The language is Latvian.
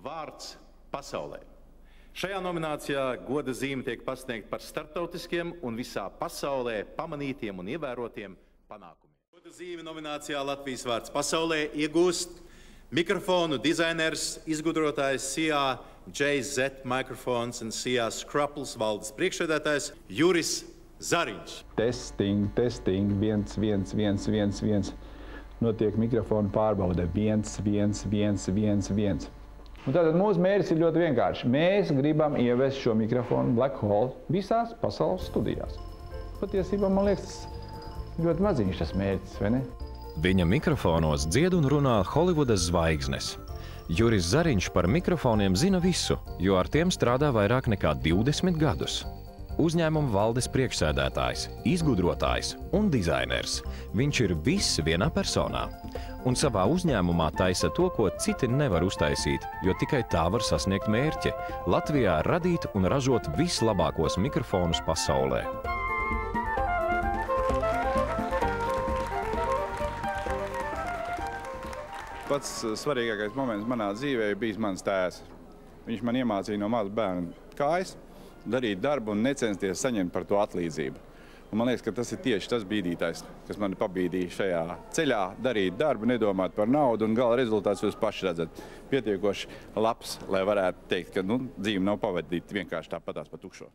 vārds pasaulē. Šajā nominācijā goda zīme tiek pasniegta par starptautiskiem un visā pasaulē pamanītiem un ievērotiem panākumiem. Goda zīme nominācijā Latvijas vārds pasaulē iegūst mikrofonu dizainers, izgudrotājs SIA JZ Microphones un SIA Scruples valdes priekšsēdētājs Juris Zariņš. Testing, 1, 1, 1, 1, 1. Notiek mikrofonu pārbaude 1, 1, 1, 1, 1. Un tātad mūsu mērķis ir ļoti vienkārši. Mēs gribam ievest šo mikrofonu Black Hole visās pasaules studijās. Patiesībā, man liekas, ļoti maziņš tas mērķis, vai ne? Viņa mikrofonos dzied un runā Holivudas zvaigznes. Juris Zariņš par mikrofoniem zina visu, jo ar tiem strādā vairāk nekā 20 gadus. Uzņēmuma valdes priekšsēdētājs, izgudrotājs un dizainers. Viņš ir viss vienā personā. Un savā uzņēmumā taisa to, ko citi nevar uztaisīt, jo tikai tā var sasniegt mērķi – Latvijā radīt un ražot vislabākos mikrofonus pasaulē. Pats svarīgākais moments manā dzīvē ir bijis mans tēvs. Viņš man iemācīja no maza bērna kājas darīt darbu un necensties saņemt par to atlīdzību. Un man liekas, ka tas ir tieši tas bīdītājs, kas mani pabīdīja šajā ceļā darīt darbu, nedomāt par naudu, un gala rezultāts jūs paši redzat pietiekoši labs, lai varētu teikt, ka dzīve nav pavadīta vienkārši tāpatās pa tukšo.